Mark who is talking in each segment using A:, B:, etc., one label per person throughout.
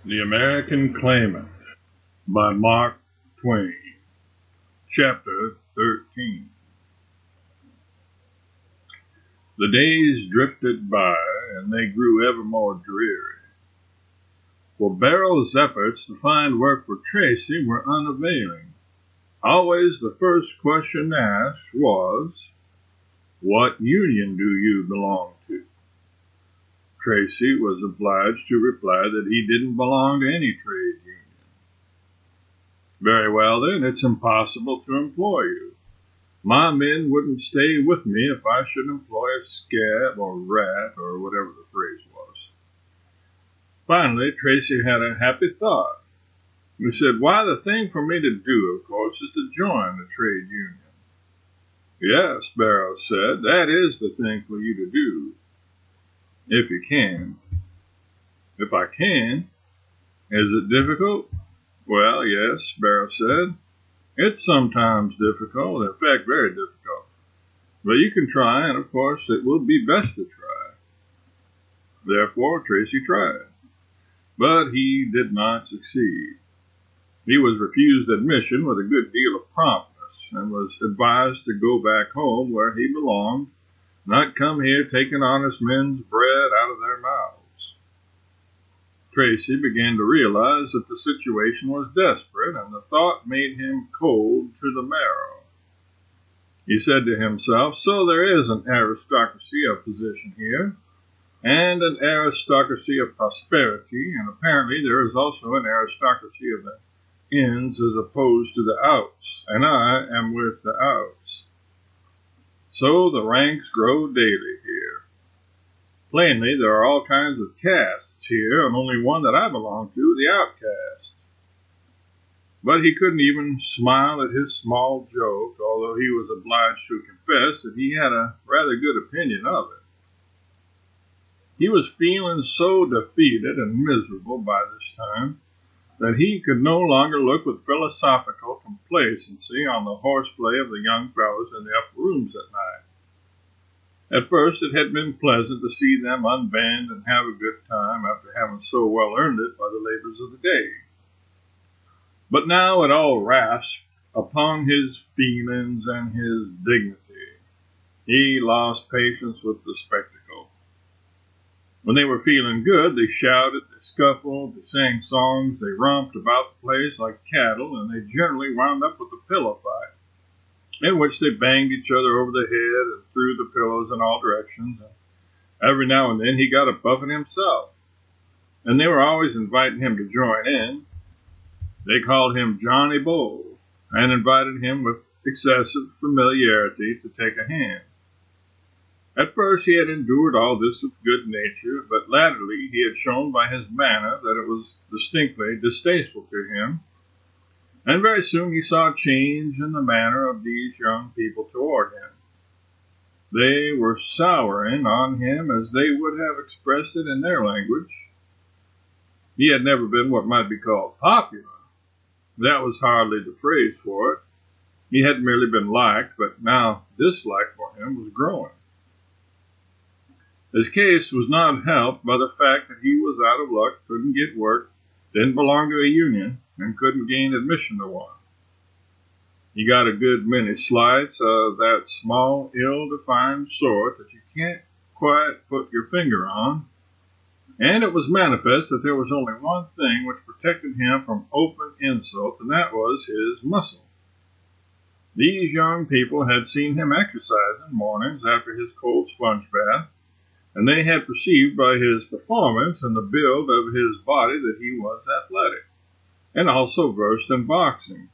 A: The American Claimant by Mark Twain. Chapter 13. The days drifted by, and they grew ever more dreary. For Barrow's efforts to find work for Tracy were unavailing. Always the first question asked was, "What union do you belong to?" Tracy was obliged to reply that he didn't belong to any trade union. "Very well, then, it's impossible to employ you. My men wouldn't stay with me if I should employ a scab or rat or whatever the phrase was." Finally, Tracy had a happy thought. He said, "Why, the thing for me to do, of course, is to join the trade union." "Yes," Barrow said, "that is the thing for you to do, if you can." "If I can? Is it difficult?" "Well, yes," Barrow said. "It's sometimes difficult, in fact, very difficult. But you can try, and of course it will be best to try." Therefore, Tracy tried. But he did not succeed. He was refused admission with a good deal of promptness, and was advised to go back home where he belonged, not come here taking honest men's bread out of their mouths. Tracy began to realize that the situation was desperate, and the thought made him cold to the marrow. He said to himself, "So there is an aristocracy of position here, and an aristocracy of prosperity, and apparently there is also an aristocracy of the ins as opposed to the outs, and I am with the outs. So the ranks grow daily here. Plainly, there are all kinds of castes here, and only one that I belong to, the outcast." But he couldn't even smile at his small joke, although he was obliged to confess that he had a rather good opinion of it. He was feeling so defeated and miserable by this time that he could no longer look with philosophical complacency on the horseplay of the young fellows in the upper rooms at night. At first it had been pleasant to see them unband and have a good time after having so well earned it by the labors of the day. But now it all rasped upon his feelings and his dignity. He lost patience with the spectacle. When they were feeling good, they shouted, they scuffled, they sang songs, they romped about the place like cattle, and they generally wound up with a pillow fight, in which they banged each other over the head and threw the pillows in all directions. And every now and then he got a buffet himself, and they were always inviting him to join in. They called him Johnny Bull, and invited him with excessive familiarity to take a hand. At first he had endured all this with good nature, but latterly he had shown by his manner that it was distinctly distasteful to him, and very soon he saw a change in the manner of these young people toward him. They were souring on him as they would have expressed it in their language. He had never been what might be called popular. That was hardly the phrase for it. He had merely been liked, but now dislike for him was growing. His case was not helped by the fact that he was out of luck, couldn't get work, didn't belong to a union, and couldn't gain admission to one. He got a good many slights of that small, ill-defined sort that you can't quite put your finger on, and it was manifest that there was only one thing which protected him from open insult, and that was his muscle. These young people had seen him exercising mornings after his cold sponge bath, and they had perceived by his performance and the build of his body that he was athletic, and also versed in boxing.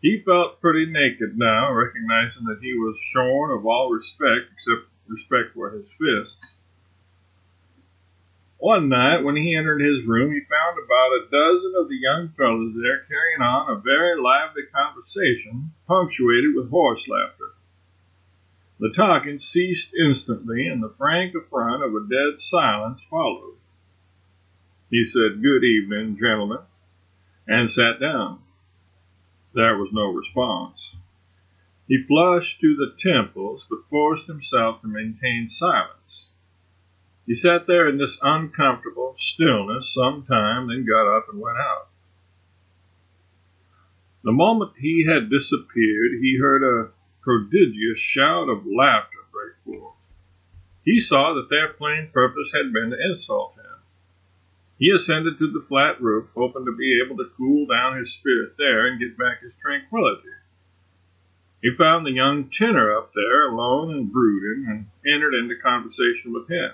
A: He felt pretty naked now, recognizing that he was shorn of all respect except respect for his fists. One night when he entered his room, he found about a dozen of the young fellows there carrying on a very lively conversation, punctuated with horse laughter. The talking ceased instantly, and the frank affront of a dead silence followed. He said, "Good evening, gentlemen," and sat down. There was no response. He flushed to the temples, but forced himself to maintain silence. He sat there in this uncomfortable stillness some time, then got up and went out. The moment he had disappeared, he heard a prodigious shout of laughter break forth. He saw that their plain purpose had been to insult him. He ascended to the flat roof, hoping to be able to cool down his spirit there and get back his tranquility. He found the young tinner up there, alone and brooding, and entered into conversation with him.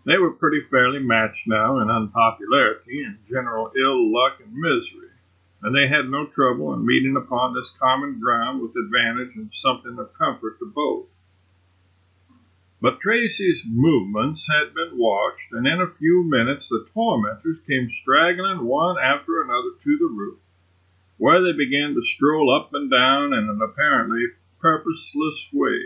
A: They were pretty fairly matched now in unpopularity and general ill luck and misery, and they had no trouble in meeting upon this common ground with advantage and something of comfort to both. But Tracy's movements had been watched, and in a few minutes the tormentors came straggling one after another to the roof, where they began to stroll up and down in an apparently purposeless way.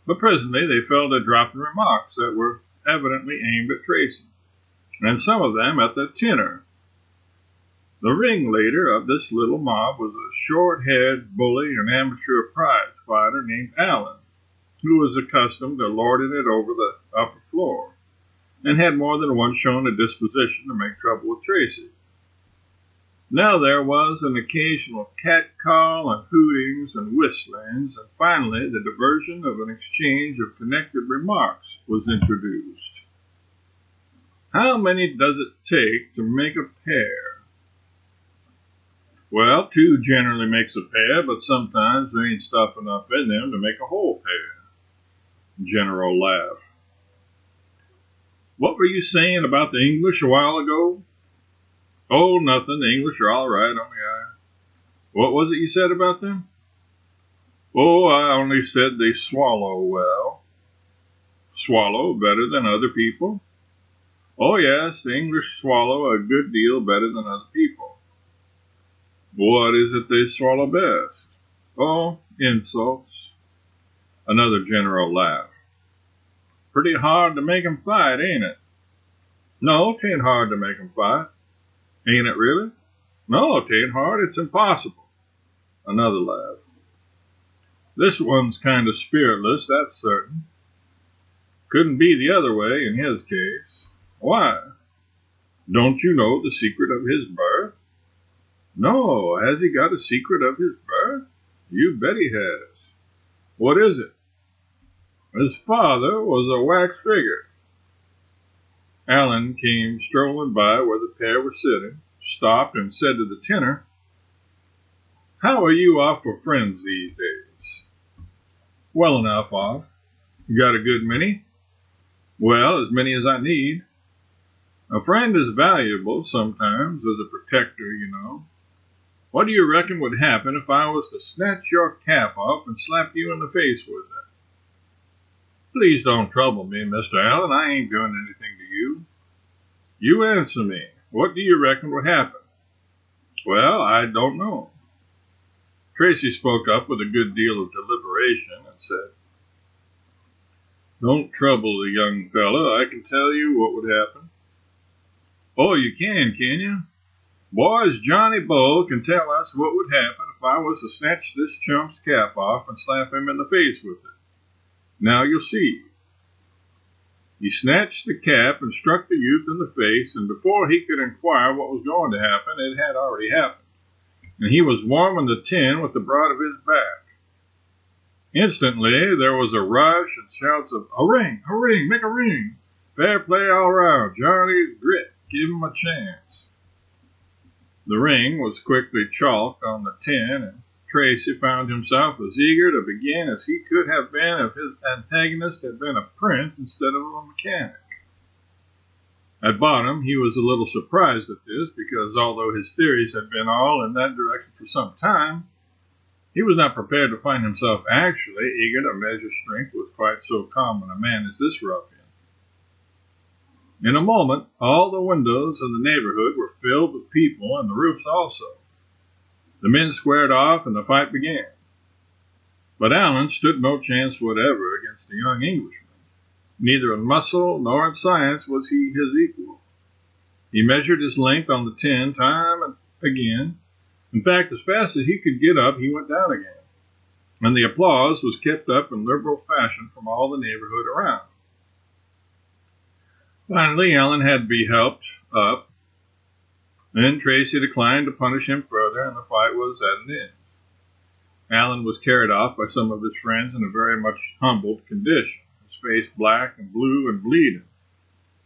A: But presently they fell to dropping remarks that were evidently aimed at Tracy, and some of them at the tinner. The ringleader of this little mob was a short-haired bully and amateur prize fighter named Allen, who was accustomed to lording it over the upper floor, and had more than once shown a disposition to make trouble with Tracy. Now there was an occasional catcall and hootings and whistlings, and finally the diversion of an exchange of connected remarks was introduced. How many does it take to make a pair? Well, two generally makes a pair, but sometimes there ain't stuff enough in them to make a whole pair. General laugh. What were you saying about the English a while ago? Oh, nothing. The English are all right, only What was it you said about them? Oh, I only said they swallow well. Swallow better than other people? Oh, yes, the English swallow a good deal better than other people. What is it they swallow best? Oh, insults. Another general laugh. Pretty hard to make 'em fight, ain't it? No, 'tain't hard to make 'em fight. Ain't it really? No, 'tain't hard, it's impossible. Another laugh. This one's kind of spiritless, that's certain. Couldn't be the other way in his case. Why? Don't you know the secret of his birth? No, has he got a secret of his birth? You bet he has. What is it? His father was a wax figure. Allen came strolling by where the pair were sitting, stopped, and said to the tinner, How are you off for friends these days? Well enough off. You got a good many? Well, as many as I need. A friend is valuable sometimes as a protector, you know. What do you reckon would happen if I was to snatch your cap off and slap you in the face with it? Please don't trouble me, Mr. Allen. I ain't doing anything to you. You answer me. What do you reckon would happen? Well, I don't know. Tracy spoke up with a good deal of deliberation and said, Don't trouble the young fellow. I can tell you what would happen. Oh, you can you? Boys, Johnny Bull can tell us what would happen if I was to snatch this chump's cap off and slap him in the face with it. Now you'll see. He snatched the cap and struck the youth in the face, and before he could inquire what was going to happen, it had already happened, and he was warming the tin with the broad of his back. Instantly there was a rush and shouts of, A ring, make a ring! Fair play all round, Johnny's grit, give him a chance. The ring was quickly chalked on the tin, and Tracy found himself as eager to begin as he could have been if his antagonist had been a prince instead of a mechanic. At bottom, he was a little surprised at this, because although his theories had been all in that direction for some time, he was not prepared to find himself actually eager to measure strength with quite so common a man as this ruffian. In a moment, all the windows in the neighborhood were filled with people, and the roofs also. The men squared off, and the fight began. But Allen stood no chance whatever against the young Englishman. Neither in muscle nor in science was he his equal. He measured his length on the tin time and again. In fact, as fast as he could get up, he went down again. And the applause was kept up in liberal fashion from all the neighborhood around. Finally, Allen had to be helped up. Then Tracy declined to punish him further, and the fight was at an end. Allen was carried off by some of his friends in a very much humbled condition, his face black and blue and bleeding.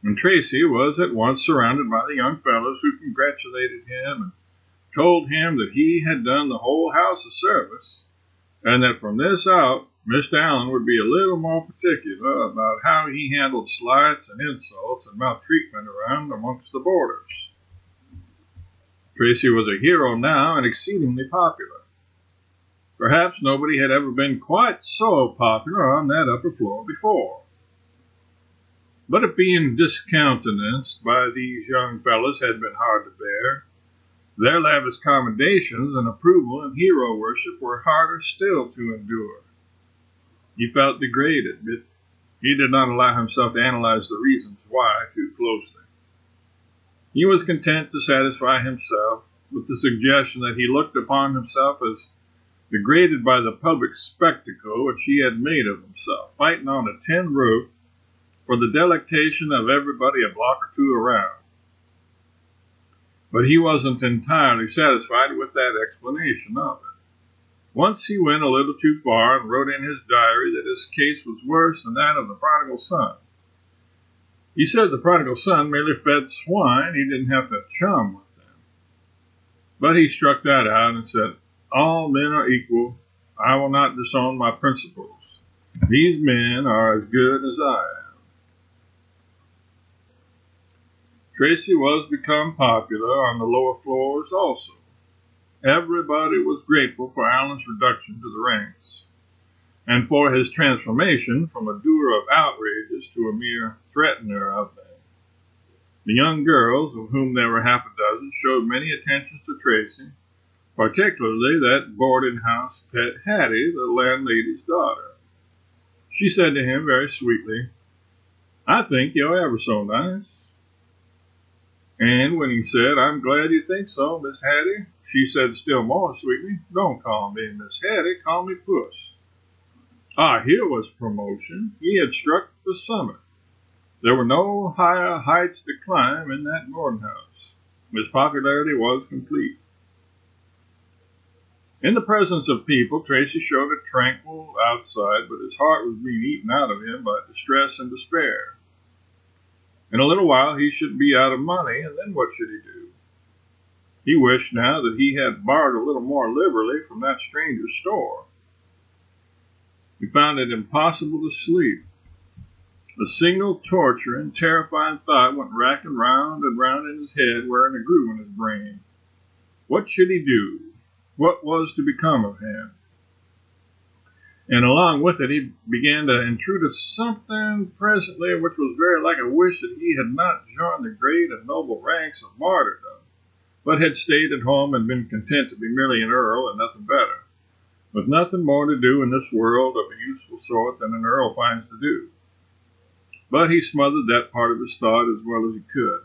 A: And Tracy was at once surrounded by the young fellows who congratulated him and told him that he had done the whole house a service, and that from this out Mr. Allen would be a little more particular about how he handled slights and insults and maltreatment around amongst the boarders. Tracy was a hero now and exceedingly popular. Perhaps nobody had ever been quite so popular on that upper floor before. But if being discountenanced by these young fellows had been hard to bear, their lavish commendations and approval and hero worship were harder still to endure. He felt degraded, but he did not allow himself to analyze the reasons why too closely. He was content to satisfy himself with the suggestion that he looked upon himself as degraded by the public spectacle which he had made of himself, fighting on a tin roof for the delectation of everybody a block or two around. But he wasn't entirely satisfied with that explanation of it. Once he went a little too far and wrote in his diary that his case was worse than that of the prodigal son. He said the prodigal son merely fed swine, he didn't have to chum with them. But he struck that out and said, "All men are equal. I will not disown my principles. These men are as good as I am." Tracy was become popular on the lower floors also. Everybody was grateful for Allen's reduction to the ranks, and for his transformation from a doer of outrages to a mere threatener of them. The young girls, of whom there were half a dozen, showed many attentions to Tracy, particularly that boarding-house pet Hattie, the landlady's daughter. She said to him very sweetly, "I think you're ever so nice." And when he said, "I'm glad you think so, Miss Hattie," she said still more sweetly, "Don't call me Miss Hattie, call me Puss." Here was promotion. He had struck the summit. There were no higher heights to climb in that boarding house. His popularity was complete. In the presence of people, Tracy showed a tranquil outside, but his heart was being eaten out of him by distress and despair. In a little while he should be out of money, and then what should he do? He wished now that he had borrowed a little more liberally from that stranger's store. He found it impossible to sleep. A single torture and terrifying thought went racking round and round in his head, wearing a groove in his brain. What should he do? What was to become of him? And along with it he began to intrude something presently which was very like a wish that he had not joined the great and noble ranks of martyrdom, but had stayed at home and been content to be merely an earl and nothing better, with nothing more to do in this world of a useful sort than an earl finds to do. But he smothered that part of his thought as well as he could.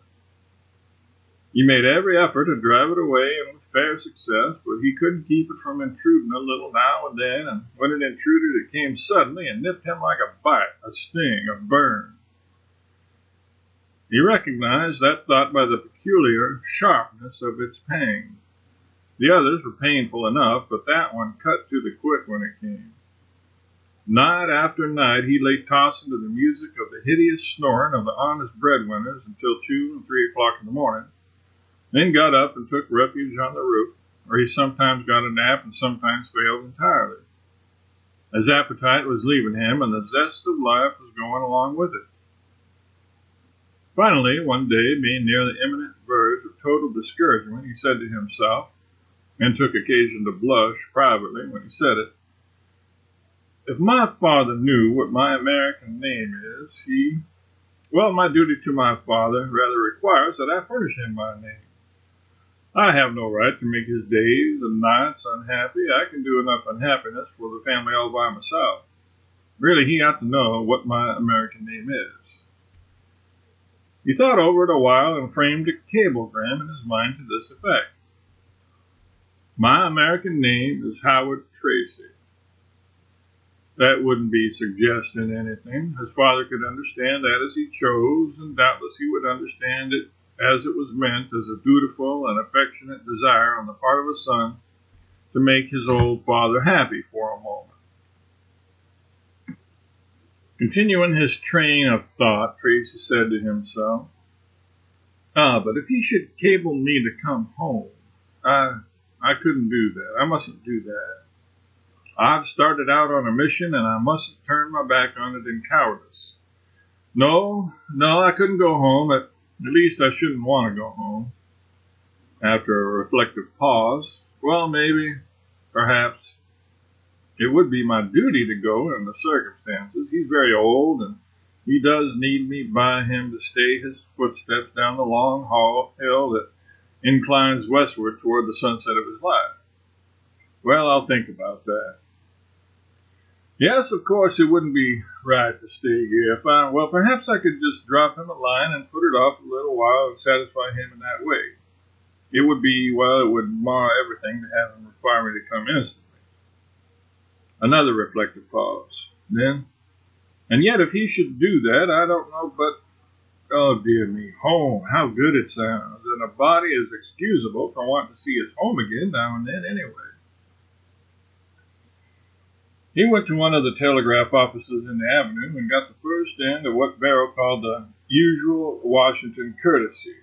A: He made every effort to drive it away, and with fair success, but he couldn't keep it from intruding a little now and then, and when it intruded it came suddenly and nipped him like a bite, a sting, a burn. He recognized that thought by the peculiar sharpness of its pang. The others were painful enough, but that one cut to the quick when it came. Night after night he lay tossing to the music of the hideous snoring of the honest breadwinners until 2 and 3 o'clock in the morning, then got up and took refuge on the roof, where he sometimes got a nap and sometimes failed entirely. His appetite was leaving him, and the zest of life was going along with it. Finally, one day, being near the imminent verge of total discouragement, he said to himself, and took occasion to blush privately when he said it, "If my father knew what my American name is, my duty to my father rather requires that I furnish him my name. I have no right to make his days and nights unhappy. I can do enough unhappiness for the family all by myself. Really, he ought to know what my American name is." He thought over it a while and framed a cablegram in his mind to this effect: "My American name is Howard Tracy." That wouldn't be suggesting anything. His father could understand that as he chose, and doubtless he would understand it as it was meant as a dutiful and affectionate desire on the part of a son to make his old father happy for a moment. Continuing his train of thought, Tracy said to himself, but if he should cable me to come home, I couldn't do that. I mustn't do that. I've started out on a mission, and I mustn't turn my back on it in cowardice. No, I couldn't go home. At least I shouldn't want to go home. After a reflective pause, well, maybe, perhaps, it would be my duty to go in the circumstances. He's very old, and he does need me by him to stay his footsteps down the long hill that inclines westward toward the sunset of his life. Well, I'll think about that. Yes, of course, it wouldn't be right to stay here. Well, perhaps I could just drop him a line and put it off a little while and satisfy him in that way. It would mar everything to have him require me to come instantly. Another reflective pause. Then, and yet if he should do that, I don't know, but, oh dear me, home, how good it sounds. And a body is excusable for wanting to see his home again now and then anyway. He went to one of the telegraph offices in the avenue and got the first end of what Barrow called the usual Washington courtesy,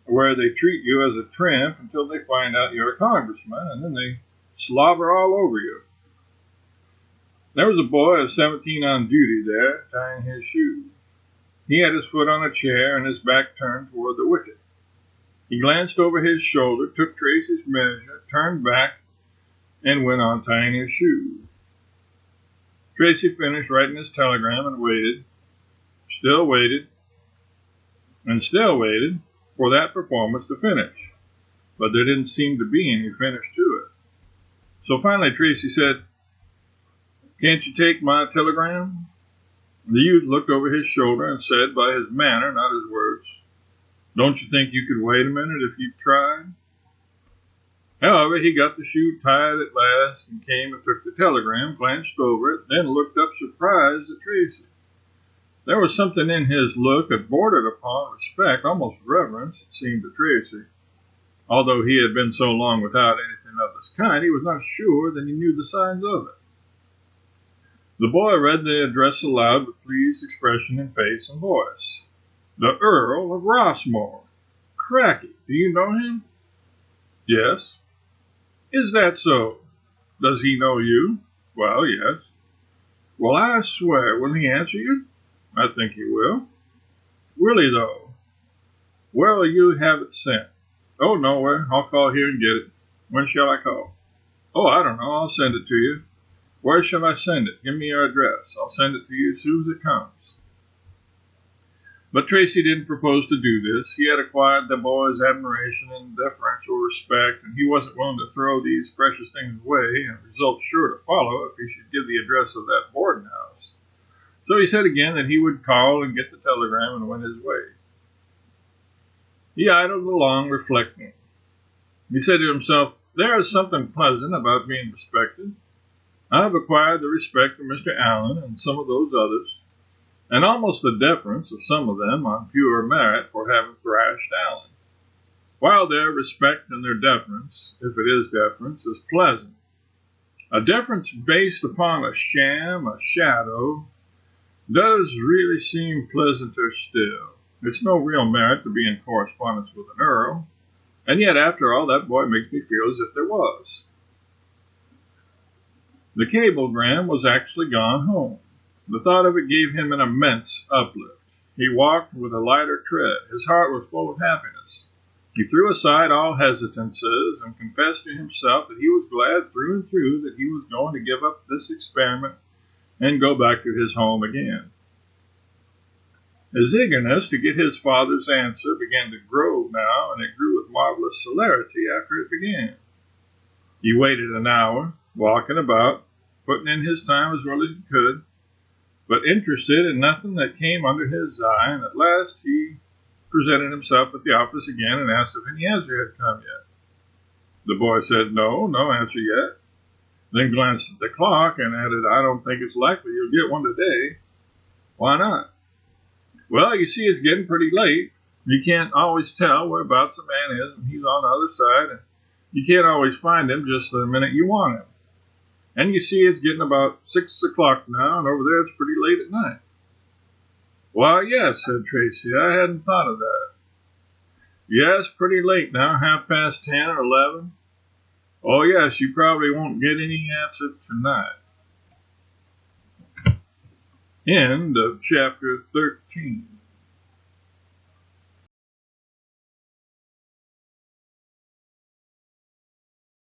A: where they treat you as a tramp until they find out you're a congressman, and then they slobber all over you. There was a boy of 17 on duty there, tying his shoes. He had his foot on a chair and his back turned toward the wicket. He glanced over his shoulder, took Tracy's measure, turned back, and went on tying his shoes. Tracy finished writing his telegram and waited, still waited, and still waited for that performance to finish. But there didn't seem to be any finish to it. So finally Tracy said, "Can't you take my telegram?" The youth looked over his shoulder and said, by his manner, not his words, "Don't you think you could wait a minute if you tried?" However, he got the shoe tied at last and came and took the telegram, glanced over it, then looked up surprised at Tracy. There was something in his look that bordered upon respect, almost reverence, it seemed to Tracy. Although he had been so long without anything of this kind, he was not sure that he knew the signs of it. The boy read the address aloud with pleased expression in face and voice. "The Earl of Rossmore. Cracky, do you know him?" "Yes." "Is that so? Does he know you?" "Well, yes." "Well, I swear, will he answer you?" "I think he will." "Will he, though?" "Where will you have it sent?" "Oh, nowhere. I'll call here and get it." "When shall I call?" "Oh, I don't know. I'll send it to you." "Where shall I send it? Give me your address. I'll send it to you as soon as it comes." But Tracy didn't propose to do this. He had acquired the boy's admiration and deferential respect, and he wasn't willing to throw these precious things away, and results sure to follow if he should give the address of that boarding house. So he said again that he would call and get the telegram and went his way. He idled along, reflecting. He said to himself, "There is something pleasant about being respected. I have acquired the respect of Mr. Allen and some of those others, and almost the deference of some of them on pure merit for having thrashed Allen. While their respect and their deference, if it is deference, is pleasant, a deference based upon a sham, a shadow, does really seem pleasanter still. It's no real merit to be in correspondence with an earl, and yet, after all, that boy makes me feel as if there was." The cablegram was actually gone home. The thought of it gave him an immense uplift. He walked with a lighter tread. His heart was full of happiness. He threw aside all hesitances and confessed to himself that he was glad through and through that he was going to give up this experiment and go back to his home again. His eagerness to get his father's answer began to grow now, and it grew with marvelous celerity after it began. He waited an hour, walking about, putting in his time as well as he could, but interested in nothing that came under his eye, and at last he presented himself at the office again and asked if any answer had come yet. The boy said no answer yet. then glanced at the clock and added, "I don't think it's likely you'll get one today." "Why not?" "Well, you see, it's getting pretty late. You can't always tell whereabouts a man is, and he's on the other side, and you can't always find him just the minute you want him. And you see, it's getting about 6 o'clock now, and over there it's pretty late at night." "Why, yes," said Tracy, "I hadn't thought of that." "Yes, pretty late now, 10:30 or 11. Oh, yes, you probably won't get any answer tonight." End of chapter 13.